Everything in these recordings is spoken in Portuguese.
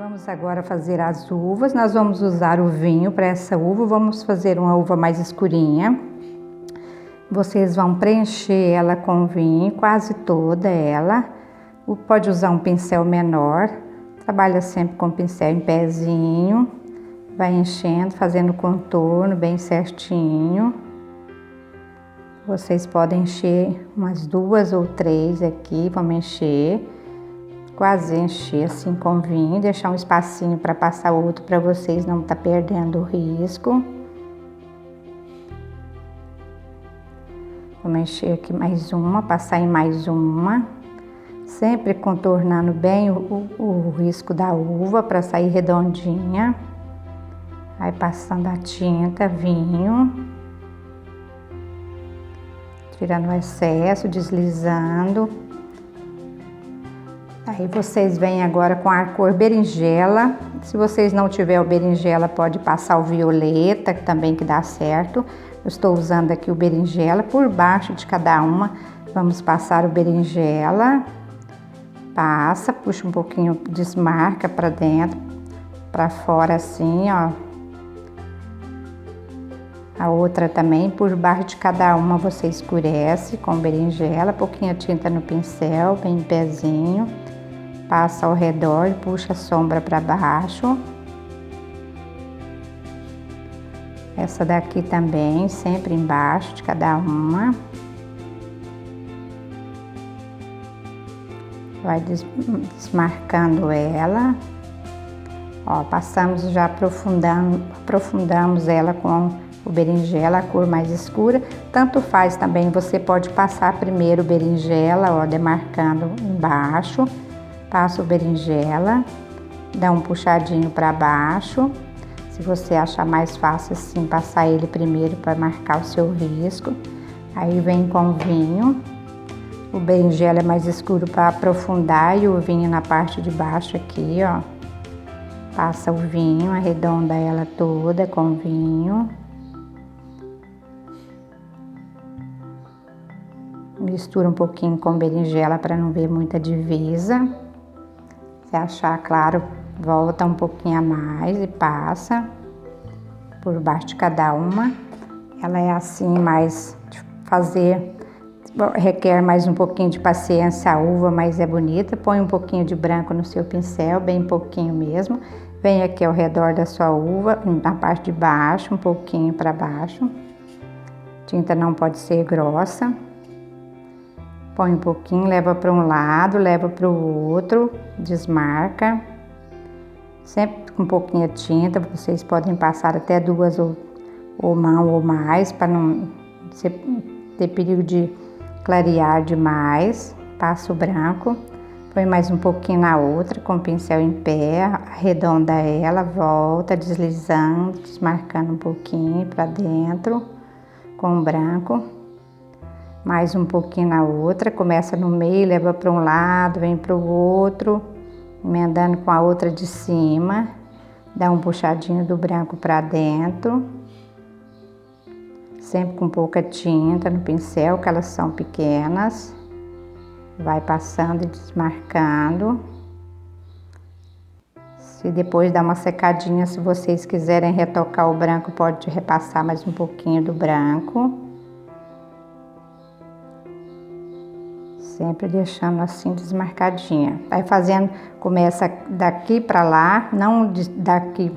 Vamos agora fazer as uvas. Nós vamos usar o vinho para essa uva. Vamos fazer uma uva mais escurinha. Vocês vão preencher ela com vinho, quase toda ela. Pode usar um pincel menor. Trabalha sempre com pincel em pezinho. Vai enchendo, fazendo contorno bem certinho. Vocês podem encher umas 2 ou 3 aqui. Vamos encher. Quase encher assim com vinho, deixar um espacinho para passar outro para vocês não tá perdendo o risco. Vamos encher aqui mais uma, passar em mais uma, sempre contornando bem o risco da uva para sair redondinha. Aí passando a tinta, vinho, tirando o excesso, deslizando. Aí vocês vêm agora com a cor berinjela. Se vocês não tiver o berinjela, pode passar o violeta, também que dá certo. Eu estou usando aqui o berinjela. Por baixo de cada uma, vamos passar o berinjela. Passa, puxa um pouquinho, desmarca para dentro, para fora assim, ó. A outra também, por baixo de cada uma, você escurece com berinjela. Pouquinha tinta no pincel, bem em pezinho. Passa ao redor e puxa a sombra para baixo. Essa daqui também, sempre embaixo de cada uma. Vai desmarcando ela. Ó, passamos já aprofundamos ela com o berinjela, a cor mais escura. Tanto faz também, você pode passar primeiro o berinjela, ó, demarcando embaixo. Passa o berinjela, dá um puxadinho para baixo. Se você achar mais fácil assim, passar ele primeiro para marcar o seu risco. Aí vem com o vinho. O berinjela é mais escuro para aprofundar e o vinho na parte de baixo aqui, ó. Passa o vinho, arredonda ela toda com vinho. Mistura um pouquinho com berinjela para não ver muita divisa. Se achar claro, volta um pouquinho a mais e passa por baixo de cada uma. Ela é assim, mais fazer, requer mais um pouquinho de paciência a uva, mas é bonita. Põe um pouquinho de branco no seu pincel, bem pouquinho mesmo. Vem aqui ao redor da sua uva, na parte de baixo, um pouquinho para baixo. Tinta não pode ser grossa. Põe um pouquinho, leva para um lado, leva para o outro, desmarca. Sempre com um pouquinho de tinta, vocês podem passar até 2 ou mão ou mais, para não ter perigo de clarear demais. Passa o branco, põe mais um pouquinho na outra, com o pincel em pé, arredonda ela, volta, deslizando, desmarcando um pouquinho para dentro, com o branco. Mais um pouquinho na outra, começa no meio, leva para um lado, vem para o outro, emendando com a outra de cima, dá um puxadinho do branco para dentro, sempre com pouca tinta no pincel, que elas são pequenas, vai passando e desmarcando. Se depois dá uma secadinha, se vocês quiserem retocar o branco, pode repassar mais um pouquinho do branco. Sempre deixando assim desmarcadinha. Vai fazendo, começa daqui para lá, não daqui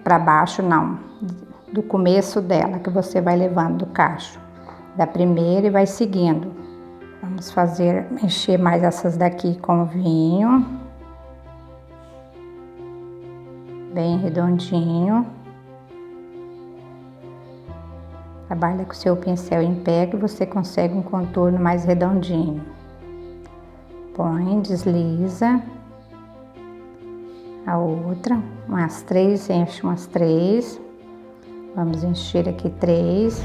para baixo, não. Do começo dela, que você vai levando do cacho. Da primeira e vai seguindo. Vamos fazer, encher mais essas daqui com vinho. Bem redondinho. Trabalha com o seu pincel em pé que você consegue um contorno mais redondinho. Põe, desliza. A outra, umas 3, enche umas 3. Vamos encher aqui 3.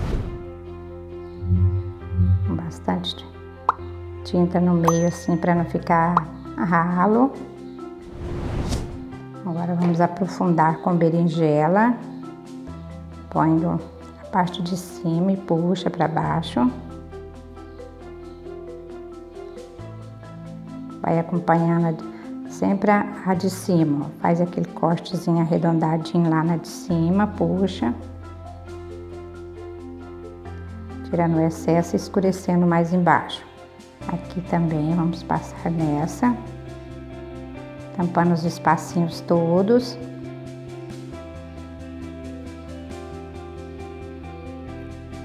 Com bastante tinta no meio assim para não ficar ralo. Agora vamos aprofundar com berinjela. Põe parte de cima e puxa para baixo. Vai acompanhando Sempre a de cima, ó. Faz aquele cortezinho arredondadinho lá na de cima, puxa. Tirando o excesso e escurecendo mais embaixo. Aqui também vamos passar nessa. Tampando os espacinhos todos.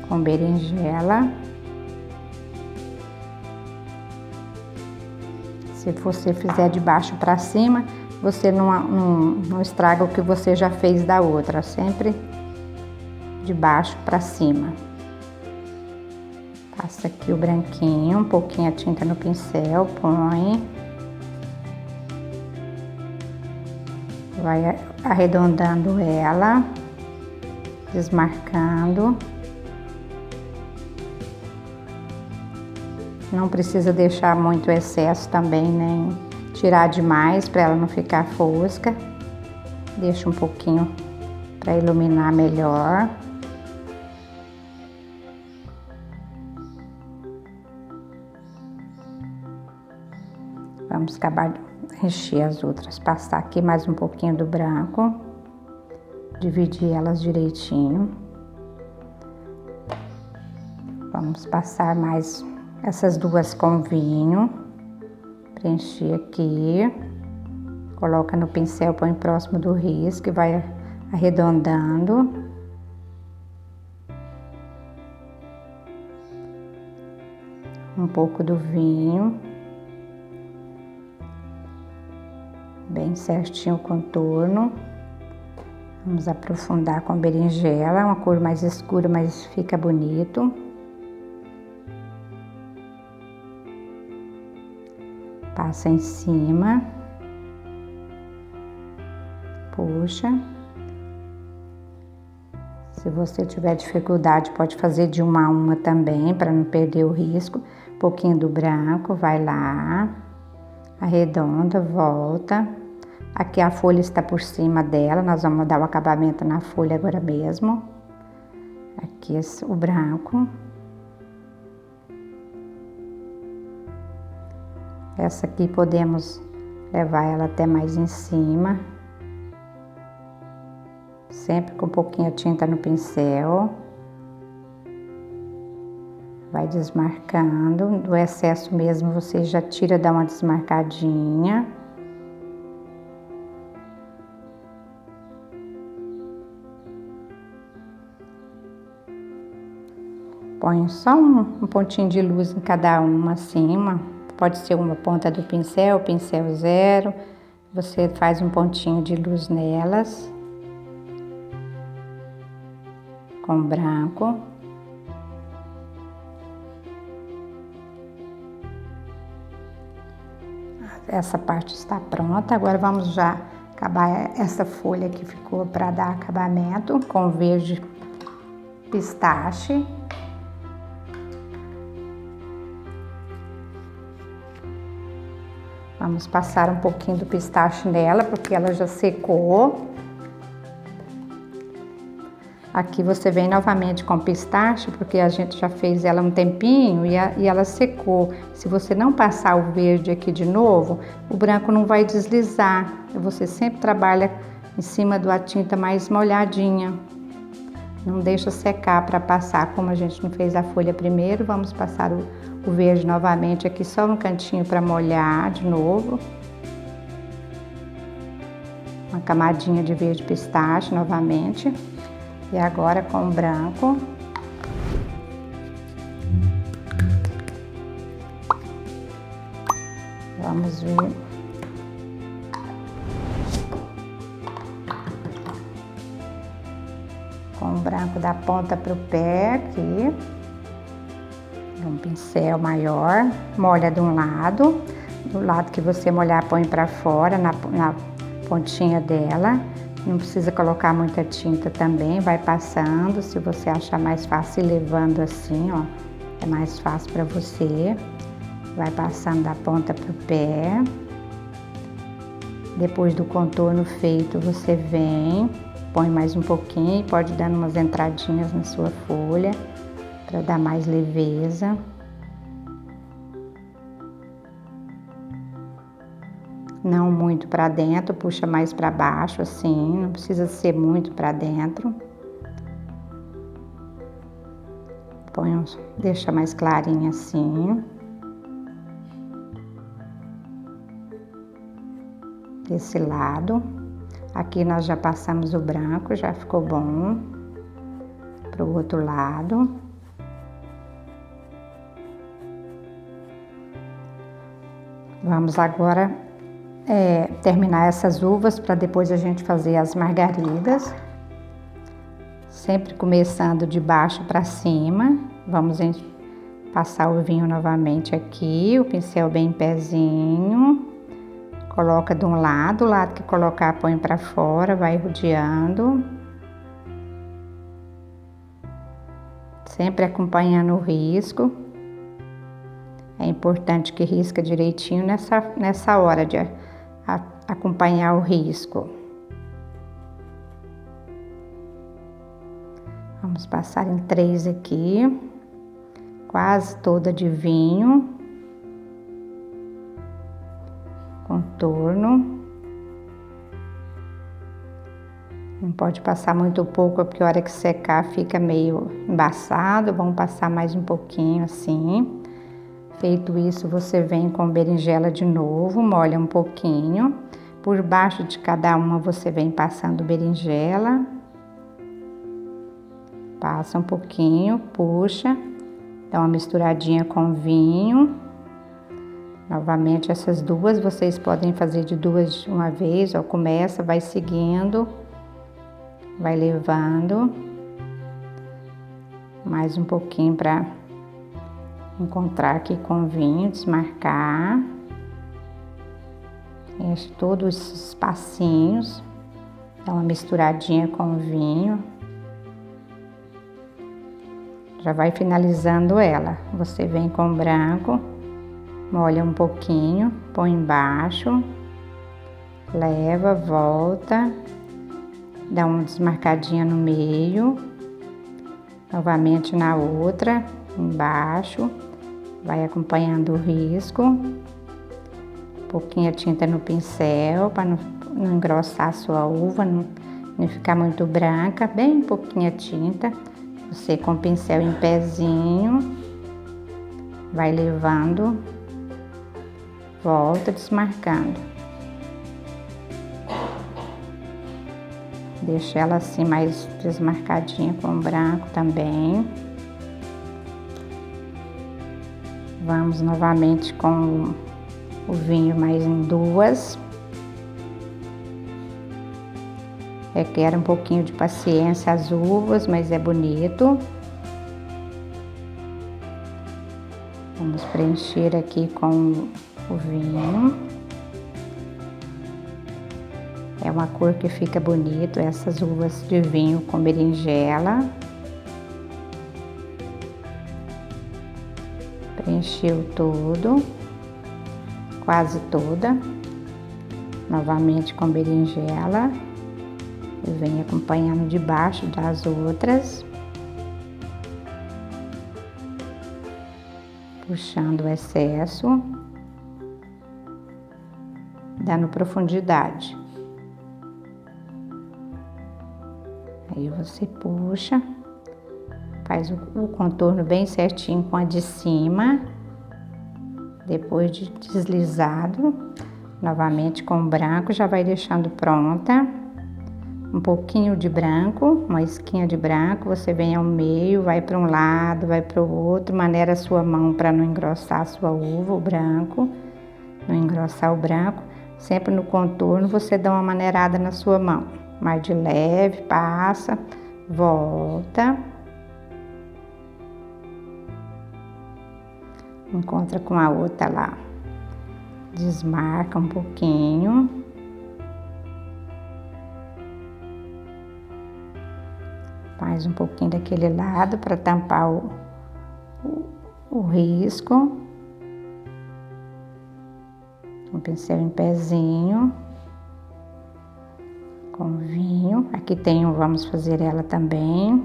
Com berinjela. Se você fizer de baixo para cima, você não estraga o que você já fez da outra, sempre de baixo para cima. Passa aqui o branquinho, um pouquinho a tinta no pincel, põe. Vai arredondando ela, desmarcando. Não precisa deixar muito excesso também, nem tirar demais para ela não ficar fosca. Deixa um pouquinho para iluminar melhor. Vamos acabar de encher as outras. Passar aqui mais um pouquinho do branco. Dividir elas direitinho. Vamos passar mais essas duas com vinho, preencher aqui, coloca no pincel, põe próximo do risco e vai arredondando. Um pouco do vinho, bem certinho o contorno. Vamos aprofundar com berinjela, uma cor mais escura, mas fica bonito. Passa em cima, puxa. Se você tiver dificuldade, pode fazer de uma a uma também, para não perder o risco. Um pouquinho do branco, vai lá, arredonda, volta. Aqui a folha está por cima dela, nós vamos dar o acabamento na folha agora mesmo. Aqui o branco. Essa aqui podemos levar ela até mais em cima. Sempre com um pouquinho de tinta no pincel. Vai desmarcando. Do excesso mesmo você já tira, dá uma desmarcadinha. Põe só um pontinho de luz em cada uma, assim, pode ser uma ponta do pincel, pincel zero. Você faz um pontinho de luz nelas. Com branco. Essa parte está pronta. Agora vamos já acabar essa folha que ficou para dar acabamento com verde pistache. Vamos passar um pouquinho do pistache nela, porque ela já secou. Aqui você vem novamente com pistache, porque a gente já fez ela um tempinho e ela secou. Se você não passar o verde aqui de novo, o branco não vai deslizar. Você sempre trabalha em cima da tinta mais molhadinha. Não deixa secar para passar, como a gente não fez a folha primeiro, vamos passar o verde novamente aqui só no cantinho para molhar de novo. Uma camadinha de verde pistache novamente. E agora com o branco. Vamos ver. Com o branco da ponta pro pé aqui. Um pincel maior, molha de um lado. Do lado que você molhar, põe para fora, na pontinha dela. Não precisa colocar muita tinta também, vai passando. Se você achar mais fácil, levando assim, ó, é mais fácil para você. Vai passando da ponta pro pé. Depois do contorno feito, você vem, põe mais um pouquinho, pode dar umas entradinhas na sua folha para dar mais leveza. não muito para dentro, puxa mais para baixo assim, não precisa ser muito para dentro. Deixa mais clarinho assim. Desse lado. Aqui nós já passamos o branco, já ficou bom. Pro outro lado. Vamos agora terminar essas uvas para depois a gente fazer as margaridas. Sempre começando de baixo para cima. Vamos passar o vinho novamente aqui, o pincel bem em pezinho. Coloca de um lado, o lado que colocar põe para fora, vai rodeando. Sempre acompanhando o risco. É importante que risca direitinho nessa hora de acompanhar o risco. Vamos passar em 3 aqui, quase toda de vinho, contorno. Não pode passar muito pouco, porque a hora que secar fica meio embaçado. Vamos passar mais um pouquinho assim. Feito isso, você vem com berinjela de novo, molha um pouquinho. Por baixo de cada uma você vem passando berinjela. Passa um pouquinho, puxa, dá uma misturadinha com vinho. Novamente essas duas, vocês podem fazer de duas de uma vez, ó, começa, vai seguindo, vai levando. Mais um pouquinho para encontrar aqui com vinho, desmarcar. Enche todos esses espacinhos, dá uma misturadinha com vinho. Já vai finalizando ela. Você vem com branco, molha um pouquinho, põe embaixo, leva, volta, dá uma desmarcadinha no meio, novamente na outra, embaixo, vai acompanhando o risco, um pouquinho de tinta no pincel para não engrossar a sua uva, não ficar muito branca, bem pouquinha tinta. Você com o pincel em pezinho, vai levando, volta desmarcando. Deixa ela assim mais desmarcadinha com branco também. Vamos novamente com o vinho mais em 2. Requer um pouquinho de paciência as uvas, mas é bonito. Vamos preencher aqui com o vinho. É uma cor que fica bonito, essas uvas de vinho com berinjela. Preencheu tudo, quase toda. Novamente com berinjela. E vem acompanhando debaixo das outras. Puxando o excesso. Dando profundidade. Aí você puxa. Faz o contorno bem certinho com a de cima. Depois de deslizado. Novamente com o branco, já vai deixando pronta. Um pouquinho de branco, uma esquinha de branco, você vem ao meio, vai para um lado, vai para o outro, maneira a sua mão para não engrossar a sua uva, o branco, não engrossar o branco. Sempre no contorno você dá uma maneirada na sua mão, mais de leve, passa, volta. Encontra com a outra lá, desmarca um pouquinho. Faz um pouquinho daquele lado para tampar o risco. Um pincel em pezinho. Com vinho. Aqui tem um, vamos fazer ela também.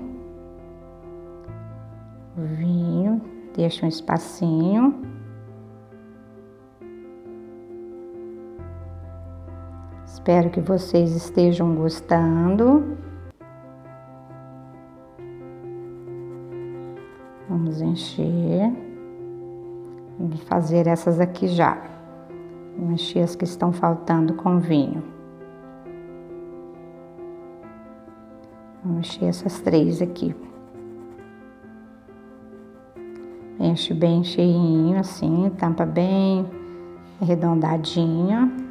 O vinho. Deixa um espacinho. Espero que vocês estejam gostando. Vamos encher. Vamos fazer essas aqui já. Vou encher as que estão faltando com vinho. Vamos encher essas 3 aqui. Enche bem cheinho assim, tampa bem arredondadinho.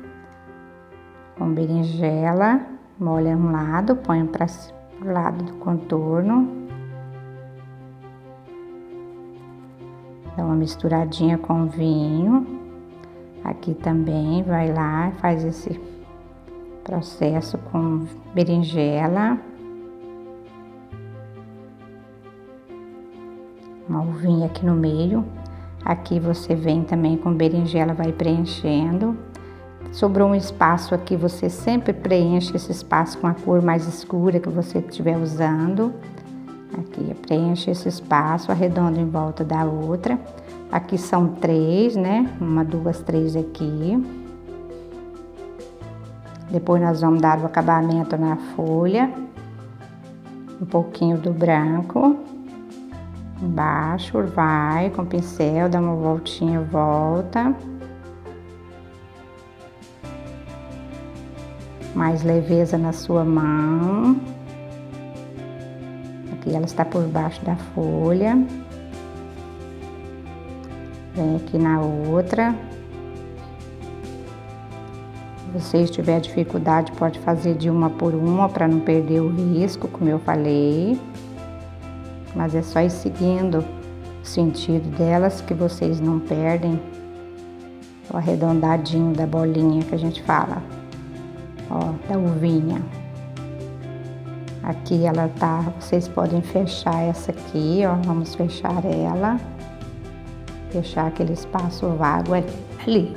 Com berinjela, molha um lado, põe para o lado do contorno. Dá uma misturadinha com vinho. Aqui também vai lá, faz esse processo com berinjela. Uma uvinha aqui no meio. Aqui você vem também com berinjela, vai preenchendo. Sobrou um espaço aqui, você sempre preenche esse espaço com a cor mais escura que você estiver usando. Aqui, preenche esse espaço, arredonda em volta da outra. Aqui são 3, né? 1, 2, 3 aqui. Depois nós vamos dar o acabamento na folha. Um pouquinho do branco. Embaixo, vai com o pincel, dá uma voltinha, volta. Mais leveza na sua mão. Aqui ela está por baixo da folha. Vem aqui na outra. Se você tiver dificuldade, pode fazer de uma por uma para não perder o risco, como eu falei. Mas é só ir seguindo o sentido delas que vocês não perdem o arredondadinho da bolinha que a gente fala. Ó, da uvinha. Aqui ela tá, vocês podem fechar essa aqui, ó, vamos fechar ela. Deixar aquele espaço vago ali.